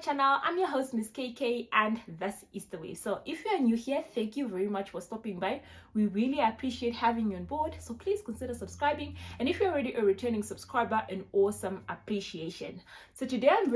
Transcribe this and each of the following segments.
channel. I'm your host, Miss KK, and this is the way. So if you are new here, thank you very much for stopping by. We really appreciate having you on board, so please consider subscribing. And if you're already a returning subscriber, an awesome appreciation. So today I'm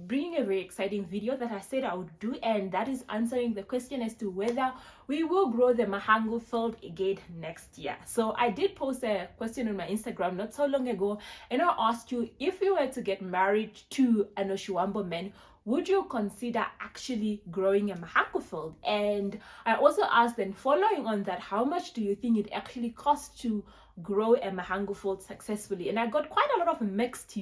bringing a very exciting video that I said I would do, and that is answering the question as to whether we will grow the Omahangu field again next year. So I did post a question on my Instagram not so long ago, and I asked you, if you were to get married to an Oshiwambo man, would you consider actually growing a Omahangu field? And I also asked, then following on that, how much do you think it actually costs to grow a Omahangu field successfully? And I got quite a lot of mixed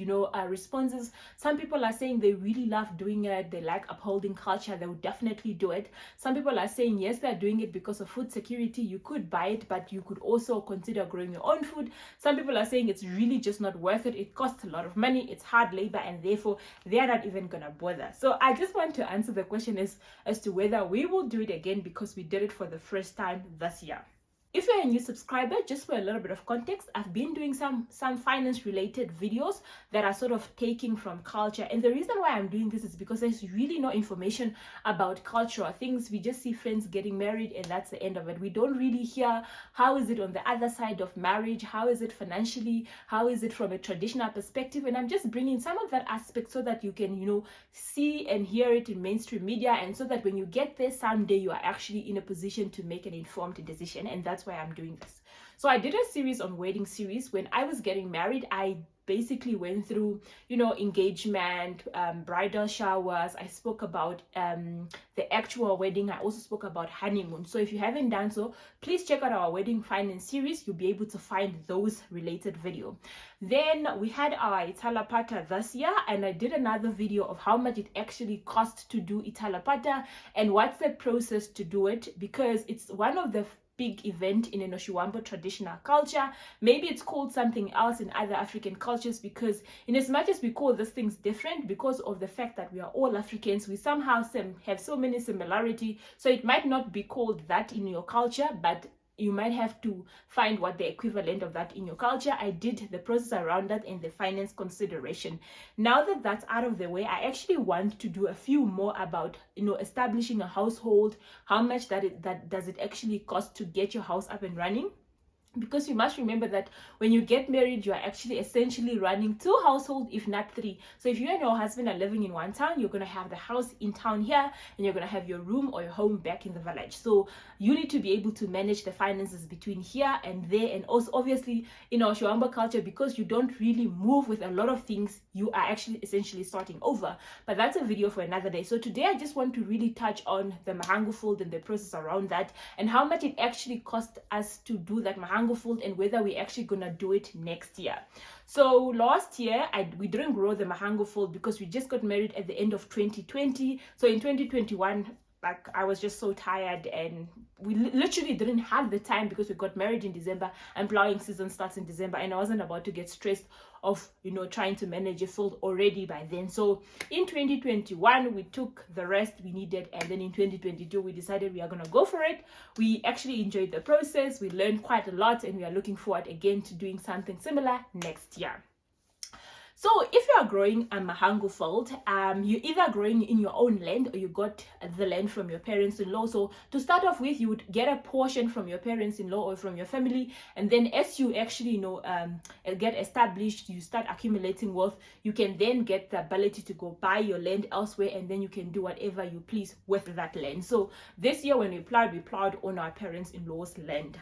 responses. Some people are saying they really love doing it, they like upholding culture, they would definitely do it. Some people are saying yes, they're doing it because of food security, you could buy it, but you could also consider growing your own food. Some people are saying it's really just not worth it, it costs a lot of money, it's hard labor, and therefore they're not even gonna bother. So I just want to answer the question as to whether we will do it again, because we did it for the first time this year. If you're a new subscriber, just for a little bit of context, I've been doing some finance related videos that are sort of taking from culture. And the reason why I'm doing this is because there's really no information about cultural things. We just see friends getting married and that's the end of it. We don't really hear how is it on the other side of marriage, how is it financially, how is it from a traditional perspective. And I'm just bringing some of that aspect so that you can, see and hear it in mainstream media, and so that when you get there someday, you are actually in a position to make an informed decision. And that's why I'm doing this. So I did a series on wedding series. When I was getting married, I basically went through engagement, bridal showers. I spoke about the actual wedding. I also spoke about honeymoon. So if you haven't done so, please check out our wedding finance series. You'll be able to find those related video. Then we had our Italapata this year, and I did another video of how much it actually costs to do Italapata and what's the process to do it, because it's one of the big event in an Oshiwambo traditional culture. Maybe it's called something else in other African cultures, because in as much as we call these things different, because of the fact that we are all Africans, we somehow have so many similarity. So it might not be called that in your culture, but you might have to find what the equivalent of that in your culture. I did the process around that and the finance consideration. Now that that's out of the way, I actually want to do a few more about establishing a household, how much that does it actually cost to get your house up and running. Because you must remember that when you get married, you are actually essentially running 2 households, if not 3. So if you and your husband are living in one town, you're going to have the house in town here, and you're going to have your room or your home back in the village. So you need to be able to manage the finances between here and there. And also, obviously, in our Oshiwambo culture, because you don't really move with a lot of things, you are actually essentially starting over. But that's a video for another day. So today I just want to really touch on the Omahangu field and the process around that, and how much it actually cost us to do that Omahangu field, and whether we're actually gonna do it next year. So last year we didn't grow the Omahangu field because we just got married at the end of 2020. So in 2021, I was just so tired, and we literally didn't have the time, because we got married in December and plowing season starts in December, and I wasn't about to get stressed of trying to manage a field already by then. So in 2021 we took the rest we needed, and then in 2022 we decided we are going to go for it. We actually enjoyed the process, we learned quite a lot, and we are looking forward again to doing something similar next year. So if you are growing a Omahangu field, you're either growing in your own land, or you got the land from your parents-in-law. So to start off with, you would get a portion from your parents-in-law or from your family, and then as you actually get established, you start accumulating wealth, you can then get the ability to go buy your land elsewhere, and then you can do whatever you please with that land. So this year when we plowed on our parents-in-law's land.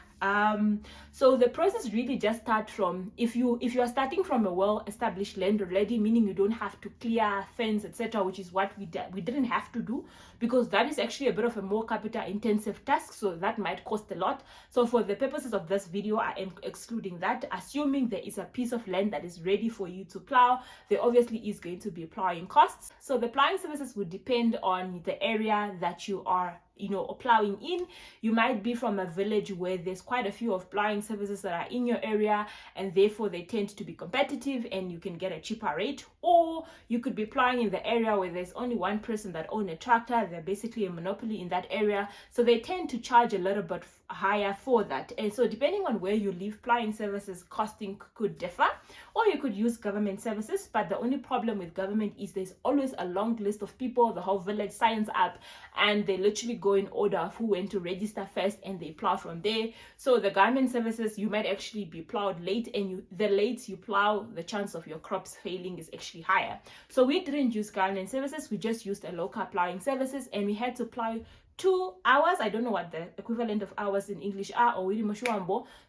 So the process really just starts from, if you are starting from a well-established land already, meaning you don't have to clear fence, etc., which is what we didn't have to do, because that is actually a bit of a more capital intensive task, so that might cost a lot. So for the purposes of this video, I am excluding that. Assuming there is a piece of land that is ready for you to plow, there obviously is going to be plowing costs. So the plowing services would depend on the area that you are or plowing in. You might be from a village where there's quite a few of plowing services that are in your area, and therefore they tend to be competitive and you can get a cheaper rate. Or you could be plowing in the area where there's only one person that owns a tractor. They're basically a monopoly in that area, so they tend to charge a little bit higher for that. And so depending on where you live, plowing services costing could differ. Or you could use government services, but the only problem with government is there's always a long list of people. The whole village signs up and they literally go in order of who went to register first, and they plow from there. So the government services, you might actually be plowed late, and the late you plow, the chance of your crops failing is actually higher. So we didn't use government services, we just used a local plowing services, and we had to plow 2 hours. I don't know what the equivalent of hours in English are, or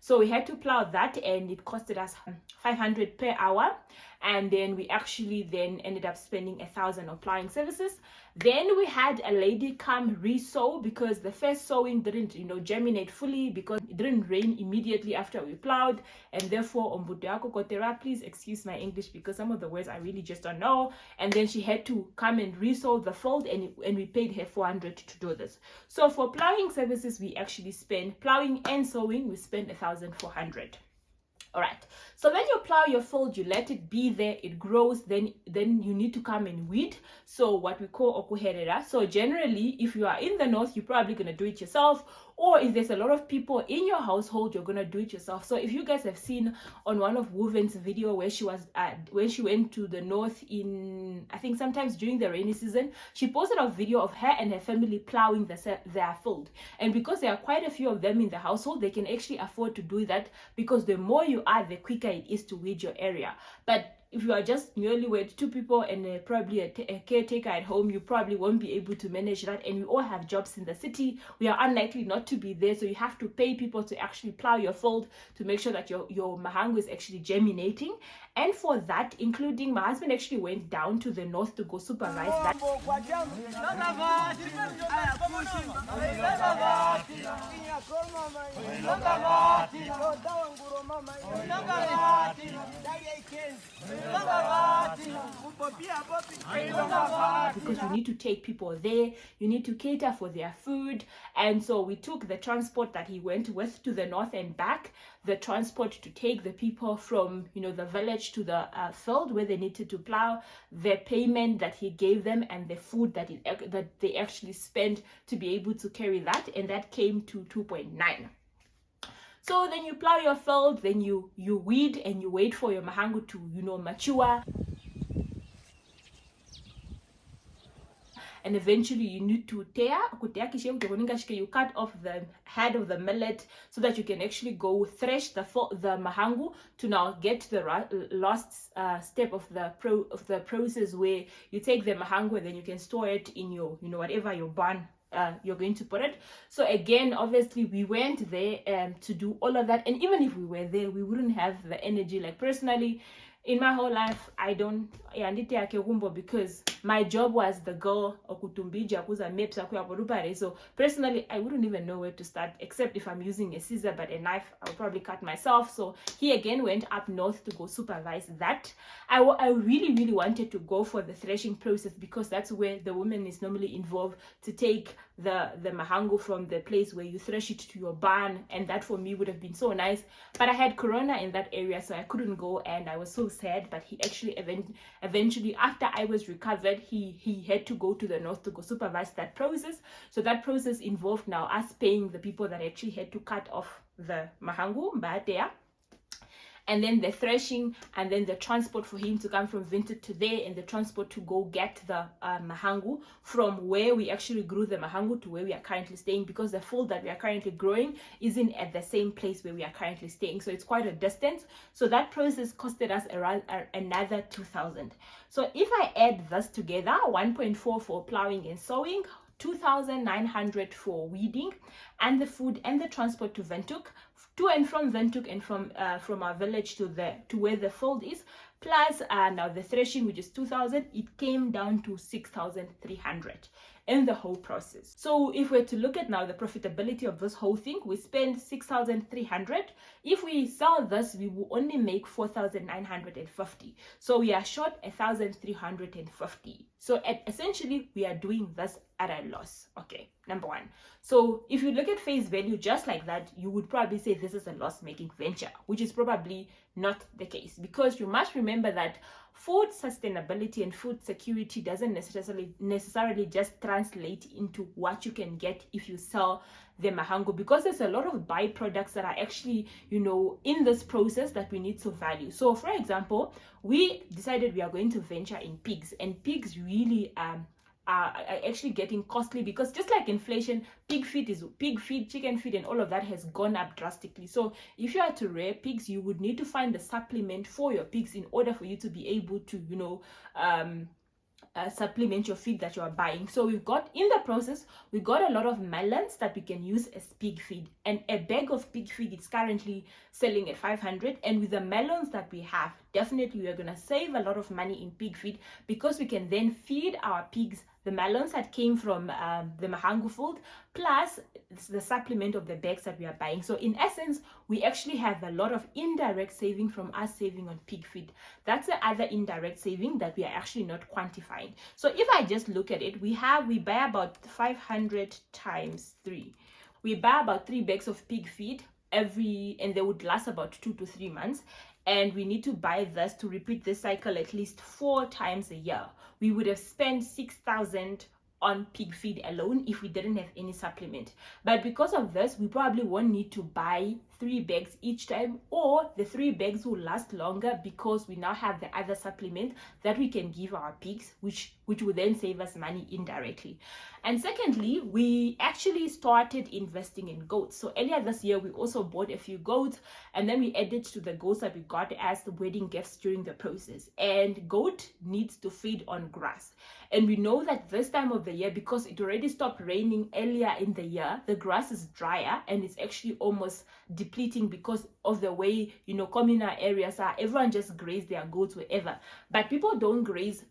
so we had to plow that, and it costed us 500 per hour. And then we actually then ended up spending 1,000 on plowing services. Then we had a lady come re-sow, because the first sowing didn't germinate fully, because it didn't rain immediately after we plowed, and therefore please excuse my English because some of the words I really just don't know. And then she had to come and re-sow the field, and we paid her 400 to do this. So for plowing services, we actually spend, plowing and sowing, we spend 1,400. All right, so when you plow your field, you let it be there, it grows, then you need to come and weed, so what we call okuherera. So generally, if you are in the north, you're probably going to do it yourself, or if there's a lot of people in your household, you're going to do it yourself. So if you guys have seen on one of Woven's video where she was when she went to the north in, I think sometimes during the rainy season, she posted a video of her and her family plowing their field. And because there are quite a few of them in the household, they can actually afford to do that, because the more you are, the quicker it is to weed your area. But if you are just newlywed, 2 people and probably a caretaker at home, you probably won't be able to manage that. And we all have jobs in the city. We are unlikely not to be there, so you have to pay people to actually plow your field to make sure that your mahangu is actually germinating. And for that, including, my husband actually went down to the north to go supervise that. Because you need to take people there, you need to cater for their food. And so we took the transport that he went with to the north and back, the transport to take the people from the village to the field where they needed to plow, the payment that he gave them, and the food that they actually spent to be able to carry that, and that came to 2.9. So then you plow your field, then you weed, and you wait for your mahangu to mature. And eventually you need to you cut off the head of the millet so that you can actually go thresh the mahangu to now get the last step of the process, where you take the mahangu and then you can store it in your whatever your barn you're going to put it. So again, obviously we went there to do all of that, and even if we were there, we wouldn't have the energy. Like personally, in my whole life, I don't because my job was the girl okutumbija kuza maps akuya. So personally, I wouldn't even know where to start, except if I'm using a scissor, but a knife I'll probably cut myself. So he again went up north to go supervise that. I really wanted to go for the threshing process, because that's where the woman is normally involved, to take the mahangu from the place where you thresh it to your barn, and that for me would have been so nice. But I had corona in that area, so I couldn't go, and I was so sad. But he actually eventually, after I was recovered, he had to go to the north to go supervise that process. So that process involved now us paying the people that actually had to cut off the mahangu mbatea, and then the threshing, and then the transport for him to come from Vinted to there, and the transport to go get the mahangu from where we actually grew the mahangu to where we are currently staying, because the field that we are currently growing isn't at the same place where we are currently staying, so it's quite a distance. So that process costed us around another 2,000. So if I add this together, 1.4 for plowing and sowing, 2,900 for weeding, and the food and the transport to Windhoek, to and from Windhoek, and from our village to where the field is, plus now the threshing, which is 2,000, it came down to 6,300 in the whole process. So if we're to look at now the profitability of this whole thing, we spend 6,300. If we sell this, we will only make 4,950. So we are short 1,350. So essentially we are doing this at a loss. Okay, number one. So if you look at face value just like that, you would probably say this is a loss-making venture, which is probably not the case, because you must remember that food sustainability and food security doesn't necessarily just translate into what you can get if you sell the Omahangu, because there's a lot of byproducts that are actually, in this process that we need to value. So for example, we decided we are going to venture in pigs, and pigs really are actually getting costly, because just like inflation, pig feed, chicken feed, and all of that has gone up drastically. So if you are to rear pigs, you would need to find the supplement for your pigs in order for you to be able to supplement your feed that you are buying. So we got a lot of melons that we can use as pig feed, and a bag of pig feed is currently selling at 500. And with the melons that we have, definitely we are going to save a lot of money in pig feed, because we can then feed our pigs the melons that came from the Omahangu field, plus the supplement of the bags that we are buying. So in essence, we actually have a lot of indirect saving from us saving on pig feed. That's the other indirect saving that we are actually not quantifying. So if I just look at it, we buy about 500 times 3. We buy about 3 bags of pig feed and they would last about 2 to 3 months. And we need to buy this to repeat this cycle at least 4 times a year. We would have spent 6,000 on pig feed alone if we didn't have any supplement. But because of this, we probably won't need to buy 3 bags each time, or the 3 bags will last longer because we now have the other supplement that we can give our pigs, which will then save us money indirectly. And secondly, we actually started investing in goats. So earlier this year, we also bought a few goats, and then we added to the goats that we got as the wedding gifts during the process. And goat needs to feed on grass. And we know that this time of the year, because it already stopped raining earlier in the year, the grass is drier and it's actually almost depleting because of the way, communal areas are. Everyone just graze their goats wherever. But people don't graze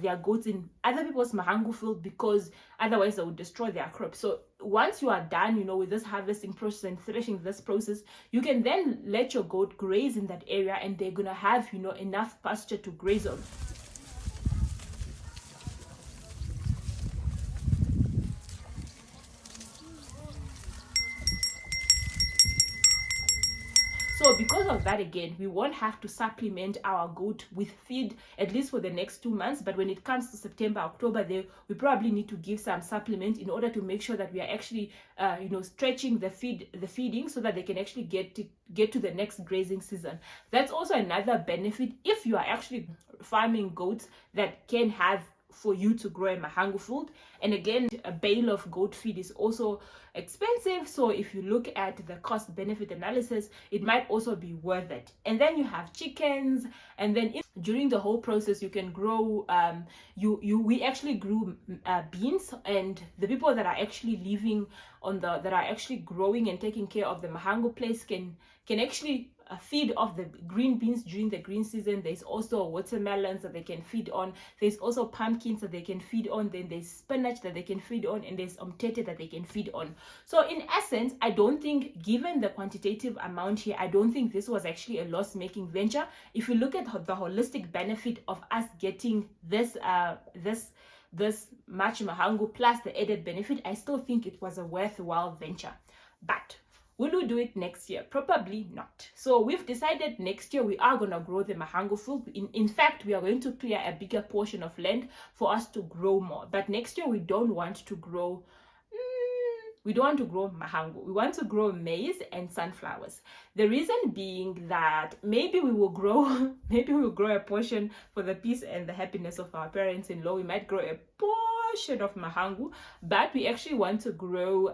their goats in other people's Omahangu field, because otherwise they would destroy their crops. So once you are done, with this harvesting process and threshing this process, you can then let your goat graze in that area, and they're gonna have, enough pasture to graze on. So because of that, again, we won't have to supplement our goat with feed, at least for the next 2 months. But when it comes to September, October, we probably need to give some supplement in order to make sure that we are actually, stretching the feeding, so that they can actually get to the next grazing season. That's also another benefit if you are actually farming goats that can have for you to grow a Omahangu field. And again, a bale of goat feed is also expensive, so if you look at the cost benefit analysis, it might also be worth it. And then you have chickens, and then during the whole process you can grow we actually grew beans, and the people that are actually living that are actually growing and taking care of the Omahangu place can actually feed off the green beans during the green season. There's also watermelons that they can feed on. There's also pumpkins that they can feed on. Then there's spinach that they can feed on, and there's umtete that they can feed on. So in essence, I don't think, given the quantitative amount here, I don't think this was actually a loss-making venture. If you look at the holistic benefit of us getting this much Omahangu plus the added benefit, I still think it was a worthwhile venture. But will we do it next year? Probably not. So we've decided next year we are going to grow the Omahangu field. In fact, we are going to clear a bigger portion of land for us to grow more. But next year we don't want to grow Omahangu. We want to grow maize and sunflowers. The reason being that maybe we will grow a portion for the peace and the happiness of our parents-in-law. We might grow a portion of Omahangu, but we actually want to grow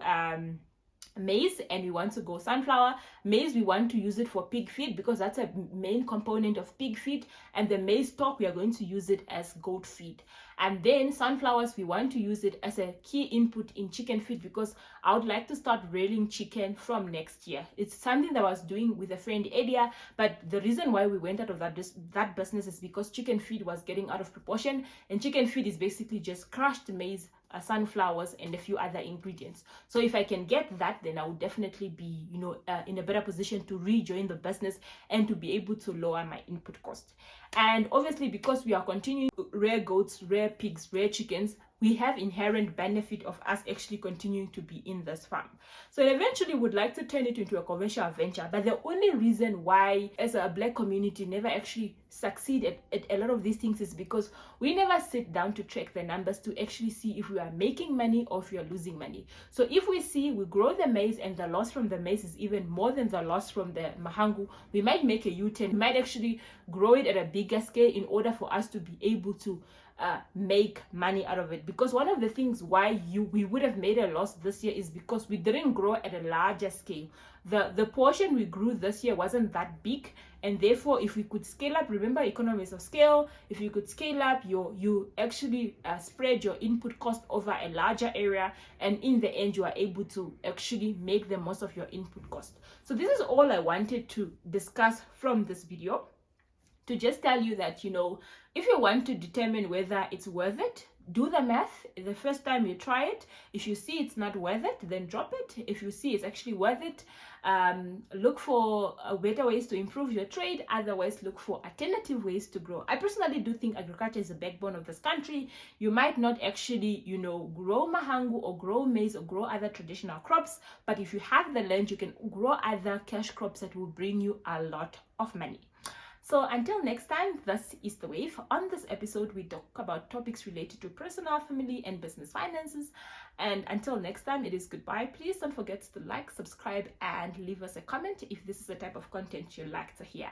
maize, and we want to grow sunflower. Maize, we want to use it for pig feed because that's a main component of pig feed, and the maize stalk, we are going to use it as goat feed. And then sunflowers, we want to use it as a key input in chicken feed, because I would like to start rearing chicken from next year. It's something that I was doing with a friend earlier, but the reason why we went out of that business is because chicken feed was getting out of proportion, and chicken feed is basically just crushed maize, sunflowers, and a few other ingredients. So if I can get that, then I would definitely be in a better position to rejoin the business and to be able to lower my input cost. And obviously, because we are continuing to rear goats, rear pigs, rear chickens, we have inherent benefit of us actually continuing to be in this farm. So eventually would like to turn it into a commercial venture, but the only reason why as a Black community never actually succeed at a lot of these things is because we never sit down to track the numbers to actually see if we are making money or if we are losing money. So if we see we grow the maize and the loss from the maize is even more than the loss from the Omahangu, we might make a U-turn. We might actually grow it at a bigger scale in order for us to be able to make money out of it. Because one of the things why we would have made a loss this year is because we didn't grow at a larger scale. The portion we grew this year wasn't that big, and therefore if we could scale up, remember economies of scale, if you could scale up, you actually spread your input cost over a larger area, and in the end you are able to actually make the most of your input cost. So this is all I wanted to discuss from this video, to just tell you that, you know, if you want to determine whether it's worth it, do the math the first time you try it. If you see it's not worth it, then drop it. If you see it's actually worth it, look for better ways to improve your trade. Otherwise, look for alternative ways to grow. I personally do think agriculture is the backbone of this country. You might not actually, you know, grow Omahangu or grow maize or grow other traditional crops, but if you have the land, you can grow other cash crops that will bring you a lot of money. So until next time, this is The Wave. On this episode, we talk about topics related to personal, family, and business finances. And until next time, it is goodbye. Please don't forget to like, subscribe, and leave us a comment if this is the type of content you like to hear.